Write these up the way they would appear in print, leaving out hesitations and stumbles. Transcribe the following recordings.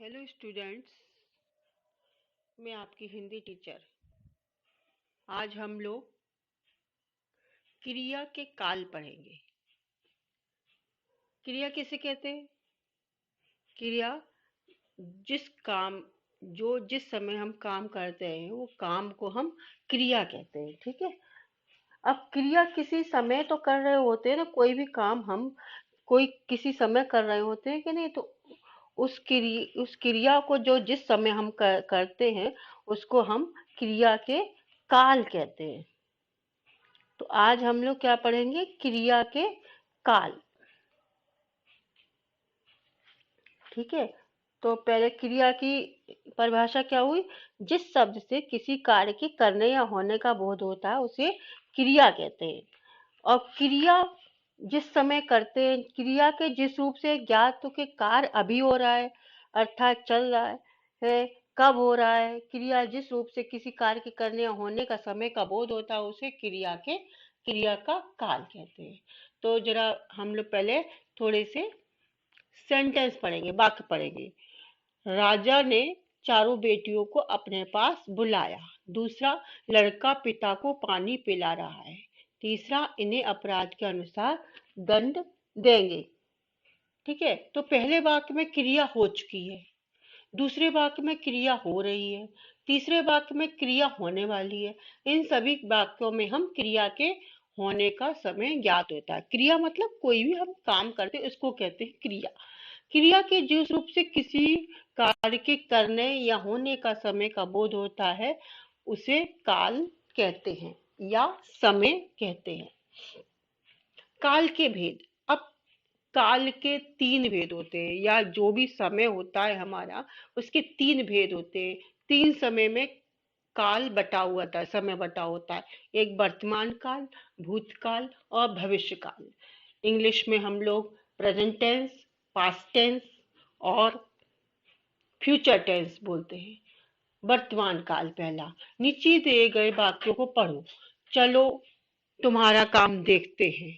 Hello students, मैं आपकी Hindi teacher. आज हम लोग क्रिया के काल पढ़ेंगे। क्रिया किसे कहते हैं? क्रिया जिस काम जो जिस समय हम काम करते हैं वो काम को हम क्रिया कहते हैं। ठीक है। अब क्रिया किसी समय तो कर रहे होते हैं ना, कोई भी काम हम कोई किसी समय कर रहे होते हैं कि नहीं, तो उस क्रिया को जो जिस समय हम करते हैं उसको हम क्रिया के काल कहते हैं। तो आज हम लोग क्या पढ़ेंगे? क्रिया के काल। ठीक है। तो पहले क्रिया की परिभाषा क्या हुई? जिस शब्द से किसी कार्य के करने या होने का बोध होता है उसे क्रिया कहते हैं। और क्रिया जिस समय करते हैं, क्रिया के जिस रूप से ज्ञात हो कि कार्य अभी हो रहा है अर्थात चल रहा है, कब हो रहा है। क्रिया जिस रूप से किसी कार्य के करने या होने का समय का बोध होता है उसे क्रिया का काल कहते हैं। तो जरा हम लोग पहले थोड़े से सेंटेंस पढ़ेंगे, वाक्य पढ़ेंगे। राजा ने चारों बेटियों को अपने पास बुलाया। दूसरा, लड़का पिता को पानी पिला रहा है। तीसरा, इन्हें अपराध के अनुसार दंड देंगे। ठीक है। तो पहले वाक्य में क्रिया हो चुकी है, दूसरे वाक्य में क्रिया हो रही है, तीसरे वाक्य में क्रिया होने वाली है। इन सभी वाक्यों में हम क्रिया के होने का समय ज्ञात होता है। क्रिया मतलब कोई भी हम काम करते हैं उसको कहते हैं क्रिया। क्रिया के जिस रूप से किसी कार्य के करने या होने का समय का बोध होता है उसे काल कहते हैं या समय कहते हैं। काल के भेद। अब काल के तीन भेद होते हैं, या जो भी समय होता है हमारा उसके तीन भेद होते हैं। तीन समय में काल बटा हुआ था, समय बटा होता है। एक वर्तमान काल, भूतकाल और भविष्य काल। इंग्लिश में हम लोग प्रेजेंट टेंस, पास्ट टेंस और फ्यूचर टेंस बोलते हैं। वर्तमान काल पहला। नीचे दिए गए वाक्यों को पढ़ो। चलो तुम्हारा काम देखते हैं।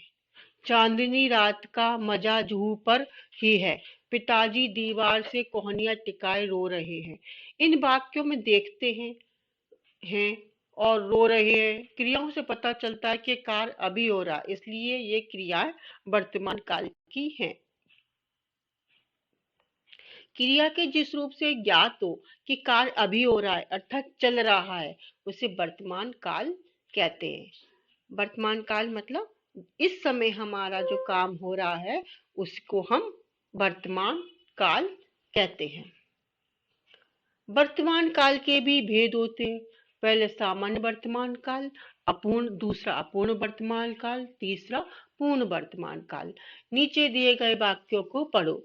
चांदनी रात का मजा जूहू पर ही है। पिताजी दीवार से कोहनियां टिकाए रो रहे हैं। इन वाक्यों में देखते हैं और रो रहे हैं क्रियाओं से पता चलता है कि कार्य अभी हो रहा है, इसलिए ये क्रियाएं वर्तमान काल की हैं। क्रिया के जिस रूप से ज्ञात हो कि कार्य अभी हो रहा है अर्थात चल रहा है उसे वर्तमान काल कहते हैं। वर्तमान काल मतलब इस समय हमारा जो काम हो रहा है उसको हम वर्तमान काल कहते हैं। वर्तमान काल के भी भेद होते हैं। पहले सामान्य वर्तमान काल, दूसरा अपूर्ण वर्तमान काल, तीसरा पूर्ण वर्तमान काल। नीचे दिए गए वाक्यों को पढ़ो।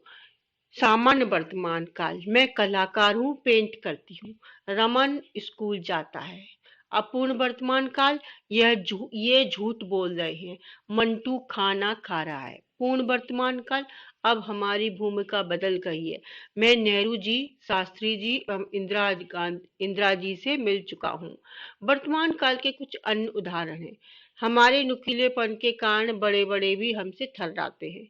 सामान्य वर्तमान काल, मैं कलाकार हूँ, पेंट करती हूँ। रमन स्कूल जाता है। अपूर्ण वर्तमान काल, ये झूठ बोल रहे हैं। मंटू खाना खा रहा है। पूर्ण वर्तमान काल, अब हमारी भूमिका बदल गई है। मैं नेहरू जी, शास्त्री जी एवं इंदिरा जी से मिल चुका हूँ। वर्तमान काल के कुछ अन्य उदाहरण हैं। हमारे नुकीलेपन के कारण बड़े बड़े भी हमसे थर्राते हैं।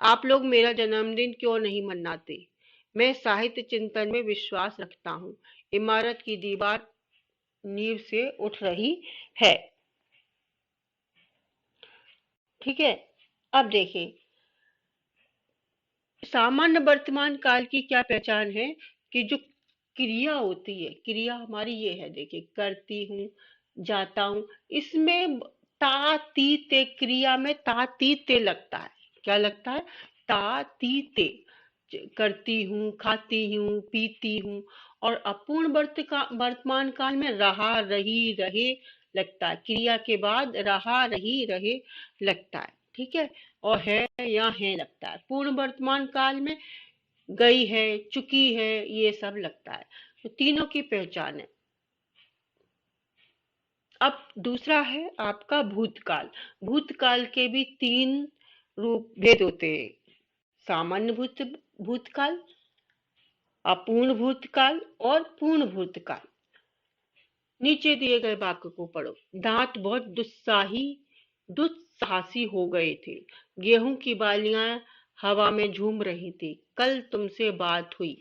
आप लोग मेरा जन्मदिन क्यों नहीं मनाते? मैं साहित्य चिंतन में विश्वास रखता हूँ। इमारत की दीवार नींव से उठ रही है। ठीक है। अब देखें, सामान्य वर्तमान काल की क्या पहचान है कि जो क्रिया होती है, क्रिया हमारी ये है, देखिए, करती हूँ, जाता हूँ, इसमें ता ती ते, क्रिया में ता ती ते लगता है। क्या लगता है? ता ती ते। करती हूँ, खाती हूँ, पीती हूँ। और अपूर्ण वर्तमान काल में रहा, रही, रहे लगता है। क्रिया के बाद रहा, रही, रहे लगता है। ठीक है। और है या है लगता है। पूर्ण वर्तमान काल में गई है, चुकी है, ये सब लगता है। तो तीनों की पहचान है। अब दूसरा है आपका भूतकाल। भूतकाल के भी तीन रूप भेद होते हैं। सामान्य भूतकाल, अपूर्ण भूतकाल और पूर्ण भूतकाल। नीचे दिए गए वाक्य को पढ़ो। दांत बहुत दुस्साहसी हो गए थे। गेहूं की बालियां हवा में झूम रही थी। कल तुमसे बात हुई।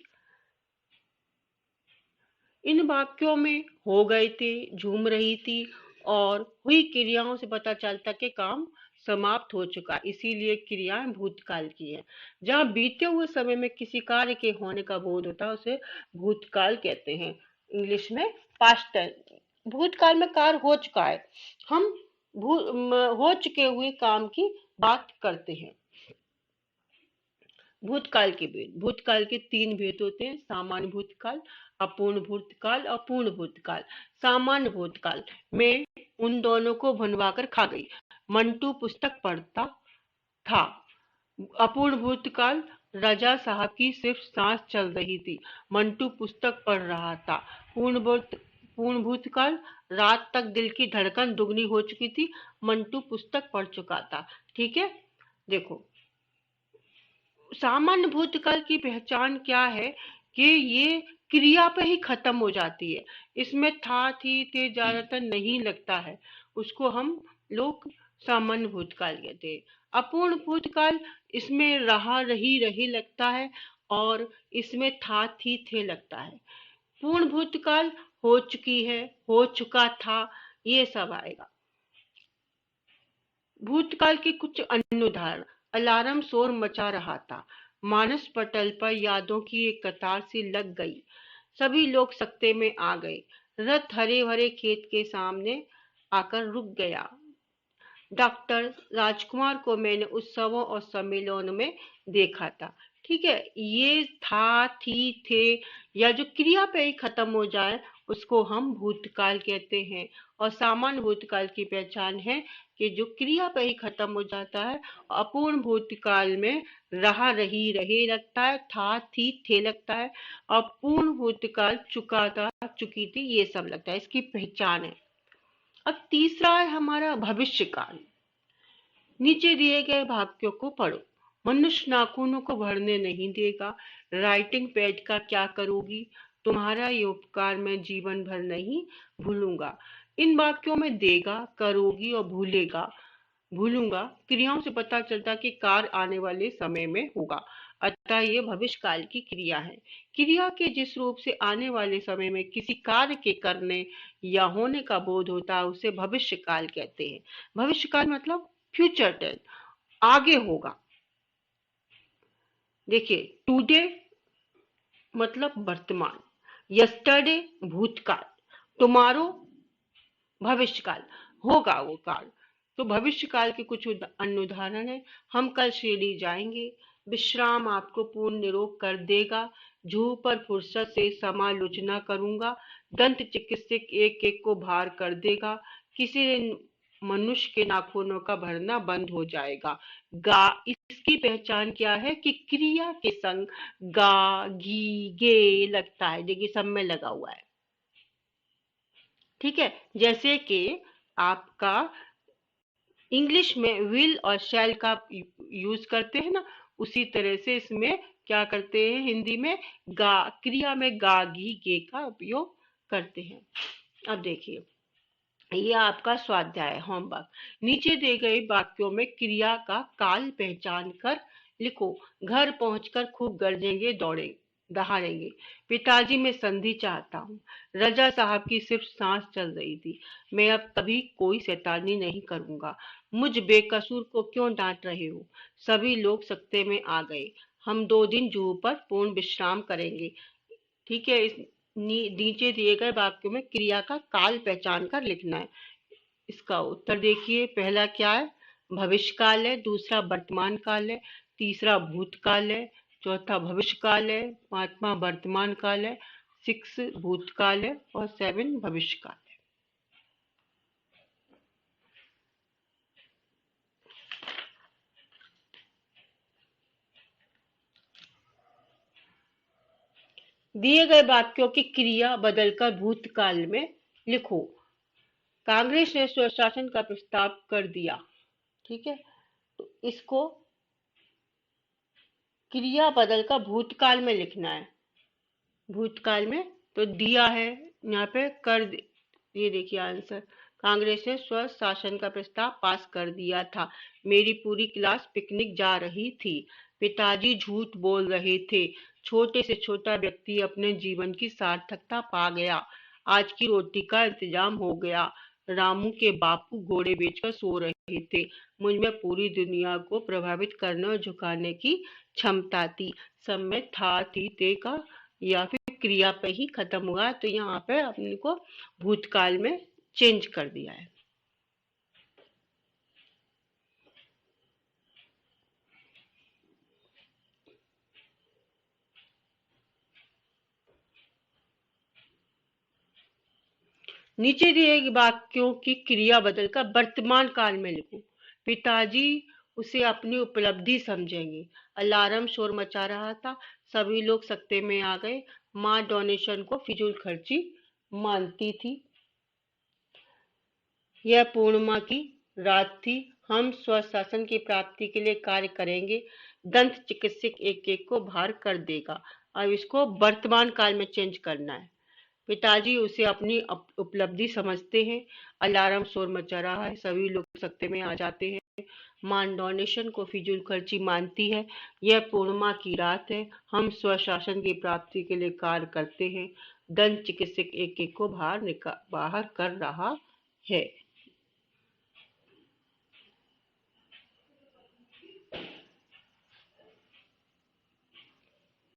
इन वाक्यों में हो गए थे, झूम रही थी और हुई क्रियाओं से पता चलता कि काम समाप्त हो चुका, इसीलिए क्रियाएं भूतकाल की है। जहाँ बीते हुए समय में किसी कार्य के होने का बोध होता है उसे भूतकाल कहते हैं। इंग्लिश में पास्ट टेंस। भूतकाल में कार्य हो चुका है, हम हो चुके हुए काम की बात करते हैं। भूतकाल के तीन भेद होते हैं, सामान्य भूतकाल, अपूर्ण भूतकाल और पूर्ण भूतकाल। सामान्य भूतकाल में उन दोनों को भुनवाकर खा गई, मंटू पुस्तक पढ़ता था। अपूर्ण भूतकाल, रजा साहब की सिर्फ सांस चल रही थी, मंटू पुस्तक पढ़ रहा था। पूर्ण भूतकाल, रात तक दिल की धड़कन दुगनी हो चुकी थी, मंटू पुस्तक पढ़ चुका था। ठीक है, देखो सामान्य भूतकाल की पहचान क्या है कि ये क्रिया पे ही खत्म हो जाती है, इसमें था थी थे ज्यादातर नहीं लगता है, उसको हम लोग सामान्य भूतकाल कहते हैं। अपूर्ण भूतकाल, इसमें रहा रही रही लगता है और इसमें था थी थे लगता है। पूर्ण भूतकाल, हो चुकी है, हो चुका था, ये सब आएगा। भूतकाल के कुछ अन्य उदाहरण, अलार्म शोर मचा रहा था, मानस पटल पर यादों की एक कतार सी लग गई, सभी लोग सकते में आ गए, रथ हरे भरे खेत के सामने आकर रुक गया। डॉक्टर राजकुमार को मैंने उत्सवों और सम्मेलनों में देखा था। ठीक है, ये था थी थे या जो क्रिया पे ही खत्म हो जाए उसको हम भूतकाल कहते हैं। और सामान्य भूतकाल की पहचान है कि जो क्रिया पे ही खत्म हो जाता है। अपूर्ण भूतकाल में रहा रही रहे लगता है, था थी थे लगता है, और पूर्ण भूतकाल चुका था चुकी थी ये सब लगता है, इसकी पहचान है। अब तीसरा है हमारा भविष्यकाल। नीचे दिए गए वाक्यों को पढ़ो। मनुष्य नाखूनों को भरने नहीं देगा, राइटिंग पैड का क्या करोगी, तुम्हारा ये उपकार मैं जीवन भर नहीं भूलूंगा। इन वाक्यों में देगा, करोगी और भूलूंगा क्रियाओं से पता चलता कि कार्य आने वाले समय में होगा, अतः ये भविष्य काल की क्रिया है। क्रिया के जिस रूप से आने वाले समय में किसी कार्य के करने या होने का बोध होता है उसे भविष्य काल कहते हैं। भविष्य काल मतलब फ्यूचर टेंस, आगे होगा। देखिए, टुडे मतलब वर्तमान, यस्टरडे भूतकाल, टुमारो भविष्यकाल, होगा वो काल। तो भविष्य काल के कुछ अन्य उदाहरण है, हम कल शिरडी जाएंगे, विश्राम आपको पूर्ण निरोग कर देगा, जूह पर फुर्सत से समालोचना करूंगा, दंत चिकित्सक एक एक को भार कर देगा, किसी दिन मनुष्य के नाखूनों का भरना बंद हो जाएगा। गा, इसकी पहचान क्या है कि क्रिया के संग गा घी गे लगता है, देखिए सब में लगा हुआ है। ठीक है, जैसे कि आपका इंग्लिश में विल और शैल का यूज करते हैं ना, उसी तरह से इसमें क्या करते हैं, हिंदी में गा, क्रिया में गा घी गे का उपयोग करते हैं। अब देखिए, ये आपका स्वाध्याय है, होमवर्क। नीचे दिए गए वाक्यों में क्रिया का काल पहचान कर लिखो। घर पहुंचकर खूब गरजेंगे, दहाड़ेंगे। पिताजी मैं संधि चाहता हूँ। रजा साहब की सिर्फ सांस चल रही थी। मैं अब कभी कोई शैतानी नहीं करूंगा। मुझ बेकसूर को क्यों डांट रहे हो। सभी लोग सकते में आ गए। हम 2 दिन जूहू पर पूर्ण विश्राम करेंगे। ठीक है, इस नीचे दिए गए वाक्यों में क्रिया का काल पहचान कर लिखना है। इसका उत्तर देखिए, पहला क्या है, भविष्य काल है, दूसरा वर्तमान काल है, तीसरा भूतकाल है, चौथा भविष्य काल है, पांचवा वर्तमान काल है, 6 भूतकाल है और 7 भविष्य काल है। दिए गए वाक्यों की क्रिया बदलकर भूतकाल में लिखो। कांग्रेस ने स्वशासन का प्रस्ताव कर दिया। ठीक है, तो इसको क्रिया बदलकर भूतकाल में लिखना है। भूतकाल में तो दिया है यहाँ पे ये देखिए आंसर, कांग्रेस ने स्व शासन का प्रस्ताव पास कर दिया था। मेरी पूरी क्लास पिकनिक जा रही थी। पिताजी झूठ बोल रहे थे। छोटे से छोटा व्यक्ति अपने जीवन की सार्थकता पा गया। आज की रोटी का इंतजाम हो गया। रामू के बापू घोड़े बेचकर सो रहे थे। मुझ में पूरी दुनिया को प्रभावित करने और झुकाने की क्षमता थी। समय था थी ते का या फिर क्रिया पे ही खत्म हुआ, तो यहाँ पे अपने को भूतकाल में चेंज कर दिया है। नीचे दिए गए वाक्यों की क्रिया बदलकर वर्तमान काल में लिखो। पिताजी उसे अपनी उपलब्धि समझेंगे। अलार्म शोर मचा रहा था। सभी लोग सकते में आ गए। माँ डोनेशन को फिजूल खर्ची मानती थी। यह पूर्णिमा की रात थी। हम स्वशासन की प्राप्ति के लिए कार्य करेंगे। दंत चिकित्सक एक एक को बाहर कर देगा। अब इसको वर्तमान काल में चेंज करना है। पिताजी उसे अपनी उपलब्धि समझते हैं। अलार्म शोर मचा रहा है। सभी लोग सकते में आ जाते हैं। मां डोनेशन को फिजूल खर्ची मानती है। यह पूर्णिमा की रात है। हम स्वशासन की प्राप्ति के लिए कार्य करते हैं। दंत चिकित्सक एक एक को बाहर कर रहा है।